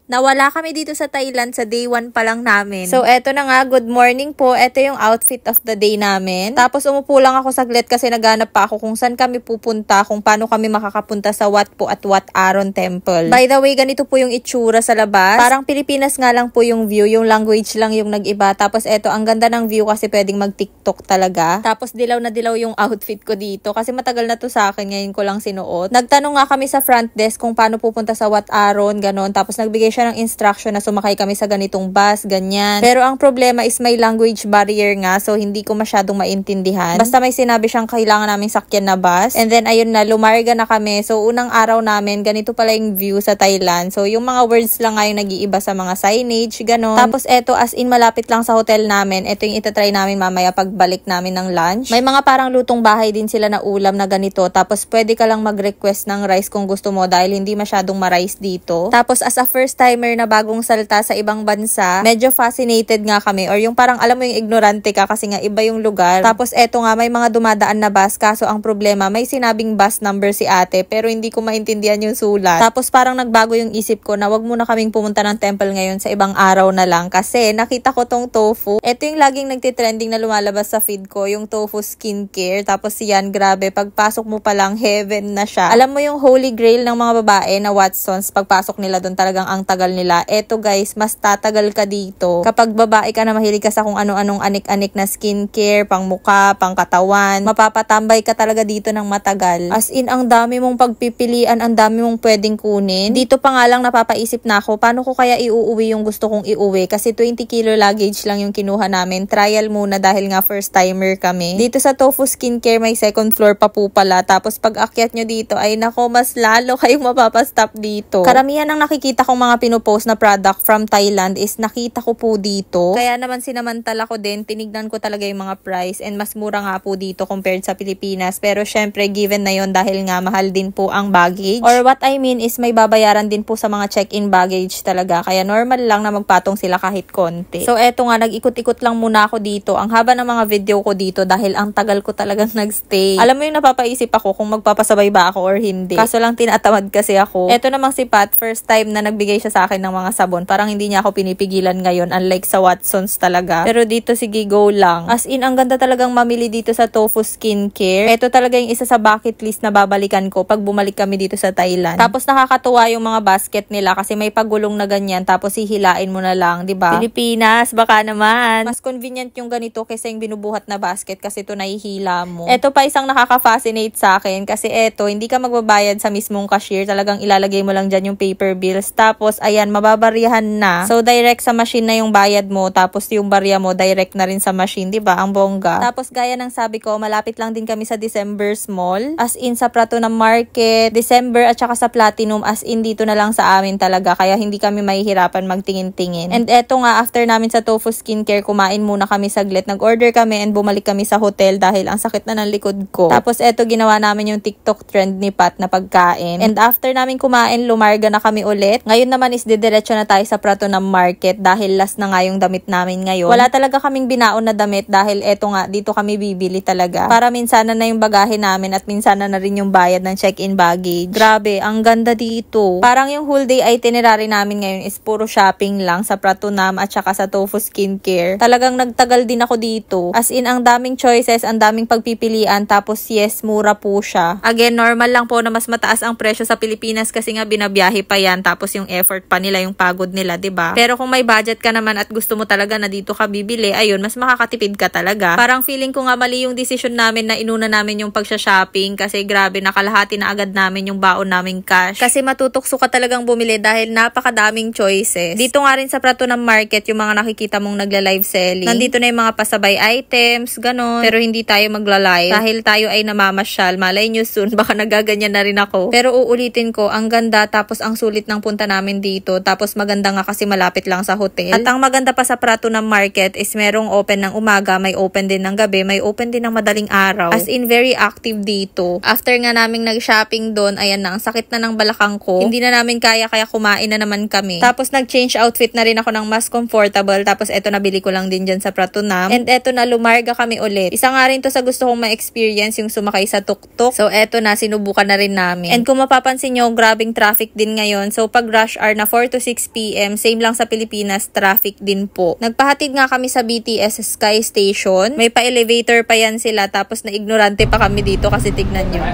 Nawala kami dito sa Thailand sa day 1 pa lang namin. So, eto na nga. Good morning po. Eto yung outfit of the day namin. Tapos, umupo lang ako saglit kasi naghanap pa ako kung saan kami pupunta, kung paano kami makakapunta sa Wat Po at Wat Aron Temple. By the way, ganito po yung itsura sa labas. Parang Pilipinas nga lang po yung view. Yung language lang yung nag-iba. Tapos, eto, ang ganda ng view kasi pwedeng mag-TikTok talaga. Tapos, dilaw na dilaw yung outfit ko dito. Kasi matagal na to sa akin. Ngayon ko lang sinuot. Nagtanong nga kami sa front desk kung paano pupunta sa Wat Aron, ganon. Tapos, nagbigay siya ng instruction na sumakay kami sa ganitong bus, ganyan. Pero ang problema is may language barrier nga, so hindi ko masyadong maintindihan. Basta may sinabi siyang kailangan naming sakyan na bus. And then, ayun na, lumarga na kami. So, unang araw namin, ganito pala yung view sa Thailand. So, yung mga words lang nga yung nag-iiba sa mga signage, ganon. Tapos, eto, as in, malapit lang sa hotel namin. Eto yung itatry namin mamaya pagbalik namin ng lunch. May mga parang lutong bahay din sila na ulam na ganito. Tapos, pwede ka lang mag-request ng rice kung gusto mo dahil hindi masyadong ma-rice dito. Tapos, as a first-timer na bagong salta sa ibang bansa, medyo fascinated nga kami, or yung parang alam mo yung ignorante ka kasi nga iba yung lugar. Tapos eto nga, may mga dumadaan na bus, kaso ang problema, may sinabing bus number si ate pero hindi ko maintindihan yung sulat. Tapos parang nagbago yung isip ko na wag muna kaming pumunta ng temple ngayon, sa ibang araw na lang kasi nakita ko tong tofu. Eto yung laging nagtitrending na lumalabas sa feed ko, yung tofu skincare. Tapos yan, grabe, pagpasok mo pa lang, heaven na siya. Alam mo yung holy grail ng mga babae na Watsons, pagpasok nila doon talagang ang tagal nila. Eto guys, mas tatagal ka dito kapag babae ka na mahilig ka sa kung ano-anong anik-anik na skincare, pang mukha, pang katawan. Mapapatambay ka talaga dito ng matagal. As in, ang dami mong pagpipilian, ang dami mong pwedeng kunin. Dito pa nga lang napapaisip na ako, paano ko kaya iuuwi yung gusto kong iuwi? Kasi 20 kilo luggage lang yung kinuha namin. Trial muna dahil nga first timer kami. Dito sa Tofu Skincare, may second floor pa po pala. Tapos pag akyat nyo dito, ay nako, mas lalo kayong mapapastop dito. Karamihan ng nakikita kong mga pinupost na product from Thailand is nakita ko po dito. Kaya naman sinamantala ko din, tinignan ko talaga yung mga price and mas mura nga po dito compared sa Pilipinas. Pero syempre given na yon dahil nga mahal din po ang baggage. Or what I mean is may babayaran din po sa mga check-in baggage talaga. Kaya normal lang na magpatong sila kahit konti. So eto nga, nag-ikot-ikot lang muna ako dito. Ang haba ng mga video ko dito dahil ang tagal ko talagang nagstay. Alam mo yung napapaisip ako kung magpapasabay ba ako or hindi. Kaso lang tinatamad kasi ako. Eto namang si Pat, first time na nagbigay siya sa akin ng mga sabon. Parang hindi niya ako pinipigilan ngayon, unlike sa Watsons talaga. Pero dito, sige, go lang. As in, ang ganda talagang mamili dito sa Tofu Skincare. Ito talaga yung isa sa bucket list na babalikan ko pag bumalik kami dito sa Thailand. Tapos nakakatuwa yung mga basket nila kasi may pagulong na ganyan, tapos hihilain mo na lang, 'di ba? Pilipinas, baka naman. Mas convenient yung ganito kaysa yung binubuhat na basket kasi ito nahihila mo. Ito pa isang nakaka-fascinate sa akin kasi ito, hindi ka magbabayad sa mismong cashier. Talagang ilalagay mo lang dyan yung paper bills. Tapos, ayan, mababarihan na. So, direct sa machine na yung bayad mo. Tapos, yung barya mo, direct na rin sa machine. Diba? Ang bongga. Tapos, gaya ng sabi ko, malapit lang din kami sa December's Mall. As in, sa Prato na Market, December at saka sa Platinum, as in, dito na lang sa amin talaga. Kaya, hindi kami mahihirapan magtingin-tingin. And eto nga, after namin sa Tofu Skincare, kumain muna kami saglit. Nag-order kami and bumalik kami sa hotel dahil ang sakit na ng likod ko. Tapos, eto, ginawa namin yung TikTok trend ni Pat na pagkain. And after namin kumain, lumarga na kami ulit. Ngayon naman is didiretso na tayo sa Prato na Market dahil last na nga yung damit namin ngayon. Wala talaga kaming binaon na damit dahil eto nga, dito kami bibili talaga. Para minsanan na yung bagahe namin at minsanan na rin yung bayad ng check-in baggage. Grabe, ang ganda dito. Parang yung whole day itinerary namin ngayon is puro shopping lang sa Pratunam at saka sa Tofu Skincare. Talagang nagtagal din ako dito. As in, ang daming choices, ang daming pagpipilian, tapos yes, mura po siya. Again, normal lang po na mas mataas ang presyo sa Pilipinas kasi nga binabiyahe pa yan, tapos yung effort pa nila, yung pagod nila, 'di ba? Pero kung may budget ka naman at gusto mo talaga na dito ka bibili, ayun, mas makakatipid ka talaga. Parang feeling ko nga mali yung decision namin na inuna namin yung pagsha-shopping kasi grabe, nakalahati na agad namin yung baon naming cash. Kasi matutukso ka talagang bumili dahil napakadaming choices. Dito nga rin sa Prato ng Market, yung mga nakikita mong nagla-live selling. Nandito na yung mga pasabay items, ganon. Pero hindi tayo magla-live dahil tayo ay namamasyal. Malay nyo soon, baka nagaganyan na rin ako. Pero uulitin ko, ang ganda, tapos ang sulit ng punta namin dito. Tapos maganda nga kasi malapit lang sa hotel. At ang maganda pa sa Prato ng Market is merong open ng umaga, may open din ng gabi, may open din ng madaling araw. As in, very active dito. After nga naming nag-shopping doon, ayan na, ang sakit na ng balakang ko. Hindi na namin kaya kumain na naman kami. Tapos nag-change outfit na rin ako ng mas comfortable. Tapos eto, nabili ko lang din dyan sa Pratunam. And eto na, lumarga kami ulit. Isa nga rin to sa gusto kong ma-experience, yung sumakay sa tuktok. So eto na, sinubukan na rin namin. And kung mapapansin nyo, grabing traffic din ngayon. So pag rush hour hour na 4 to 6 p.m. Same lang sa Pilipinas, traffic din po. Nagpahatid nga kami sa BTS Sky Station. May pa-elevator pa yan sila, tapos na ignorante pa kami dito kasi tignan nyo.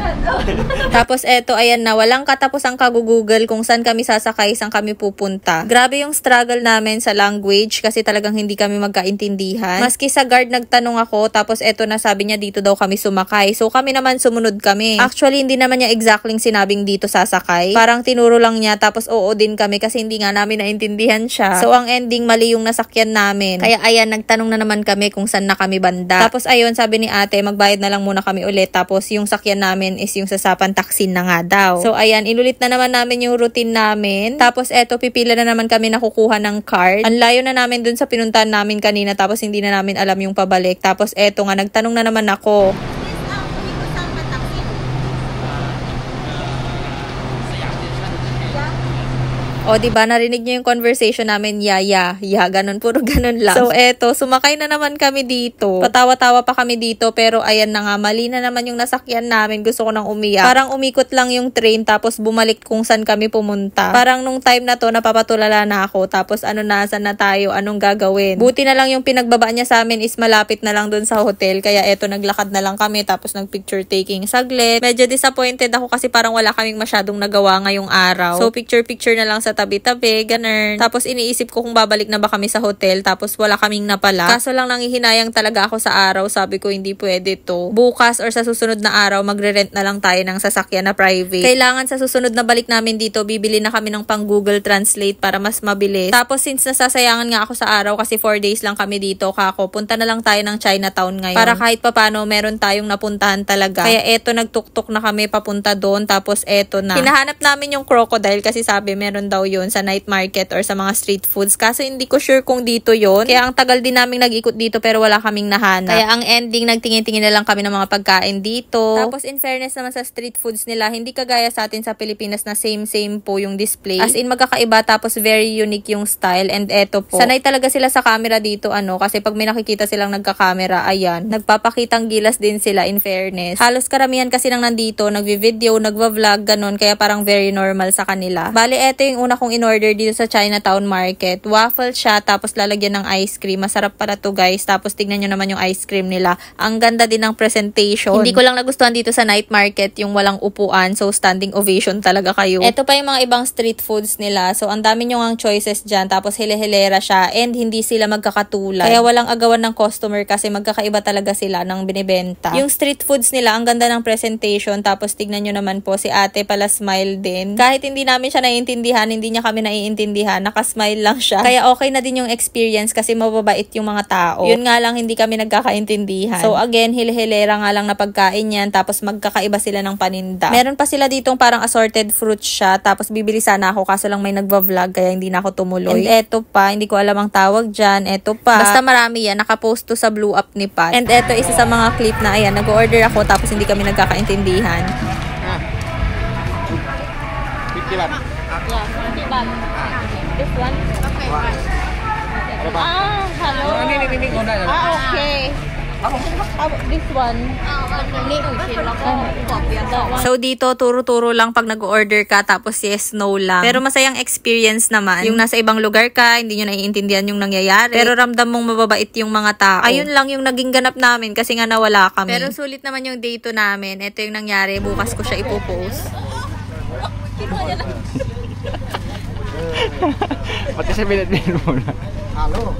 Tapos eto, ayan na, walang katapos ang kagugugol kung saan kami sasakay, saan kami pupunta. Grabe yung struggle namin sa language kasi talagang hindi kami magkaintindihan. Maski sa guard nagtanong ako, tapos eto na sabi niya dito daw kami sumakay. So kami naman sumunod kami. Actually, hindi naman niya exactly sinabing dito sasakay. Parang tinuro lang niya, tapos oo din kami kasi hindi nga namin naintindihan siya. So ang ending, mali yung nasakyan namin. Kaya ayan, nagtanong na naman kami kung saan na kami banda. Tapos ayun, sabi ni ate, magbayad na lang muna kami ulit. Tapos yung sakyan namin is yung sasapan taksin na nga daw. So ayan, inulit na naman namin yung routine namin. Tapos eto, pipila na naman kami na kukuha ng card. Ang layo na namin dun sa pinuntahan namin kanina, tapos hindi na namin alam yung pabalik. Tapos eto nga, nagtanong na naman ako. O, diba, narinig niyo yung conversation namin, yeah, ganun, puro ganun lang. So, eto, sumakay na naman kami dito. Patawa-tawa pa kami dito, pero ayan na nga, mali na naman yung nasakyan namin. Gusto ko nang umiyak. Parang umikot lang yung train, tapos bumalik kung saan kami pumunta. Parang nung time na to, napapatulala na ako. Tapos, ano na, saan na tayo, anong gagawin? Buti na lang yung pinagbaba niya sa amin is malapit na lang dun sa hotel. Kaya eto, naglakad na lang kami, tapos nag-picture taking saglit. Medyo disappointed ako kasi parang wala kaming masyadong nagawa ngayong araw. So, picture na lang sa tabi-tabi, ganun. Tapos iniisip ko kung babalik na ba kami sa hotel, tapos wala kaming napala. Kaso lang nanghihinayang talaga ako sa araw, sabi ko hindi pwede to. Bukas or sa susunod na araw, magre-rent na lang tayo ng sasakyan na private. Kailangan sa susunod na balik namin dito, bibili na kami ng pang Google Translate para mas mabilis. Tapos since nasasayangan nga ako sa araw kasi 4 days lang kami dito, kako, punta na lang tayo ng Chinatown ngayon. Para kahit papano, meron tayong napuntahan talaga. Kaya eto, nagtuktok na kami papunta doon, tapos eto na. Hinahanap namin yung crocodile kasi sabi meron daw yun sa night market or sa mga street foods. Kaso hindi ko sure kung dito yun. Kaya ang tagal din namin nag-ikot dito pero wala kaming nahanap. Kaya ang ending, nagtingin-tingin na lang kami ng mga pagkain dito. Tapos in fairness naman sa street foods nila, hindi kagaya sa atin sa Pilipinas na same po yung display. As in magkakaiba, tapos very unique yung style. And eto po, sanay talaga sila sa camera dito, kasi pag may nakikita silang nagka-camera, ayan, nagpapakitang gilas din sila in fairness. Halos karamihan kasi nang nandito, nagvi-video, nagva-vlog, ganun, kaya parang very normal sa kanila. Bali, eto yung una kong in-order dito sa Chinatown Market. Waffle siya, tapos lalagyan ng ice cream. Masarap pala to guys. Tapos tignan nyo naman yung ice cream nila. Ang ganda din ng presentation. Hindi ko lang nagustuhan dito sa night market yung walang upuan. So, standing ovation talaga kayo. Ito pa yung mga ibang street foods nila. So, ang dami nyo ang choices dyan. Tapos, hile-hilera siya. And hindi sila magkakatulad. Kaya walang agawan ng customer kasi magkakaiba talaga sila ng binibenta. Yung street foods nila, ang ganda ng presentation. Tapos, tignan nyo naman po, si ate pala smile din. Kahit hindi namin siya naiintindihan, hindi niya kami naiintindihan, nakasmile lang siya. Kaya okay na din yung experience kasi mababait yung mga tao. Yun nga lang, hindi kami nagkakaintindihan. So again, hile-hilera nga lang na pagkain yan, tapos magkakaiba sila ng paninda. Meron pa sila ditong parang assorted fruits siya, tapos bibili sana ako kaso lang may nagva-vlog kaya hindi na ako tumuloy. And eto pa, hindi ko alam ang tawag dyan, eto pa. Basta marami yan, nakapost to sa Blue Up ni Pat. And eto, isa sa mga clip na ayan, nag-order ako tapos hindi kami nagkakaintindihan. 50 baht. Yeah, 50 baht. This one? Okay. Hello. Okay. This one. So dito, turo-turo lang pag nag-order ka, tapos yes, no lang. Pero masayang experience naman. Yung nasa ibang lugar ka, hindi nyo naiintindihan yung nangyayari. Pero ramdam mong mababait yung mga tao. Ayun lang yung naging ganap namin kasi nga nawala kami. Pero sulit naman yung day 2 namin. Ito yung nangyari. Bukas ko siya ipopost. Pati sa minute muna. Halo.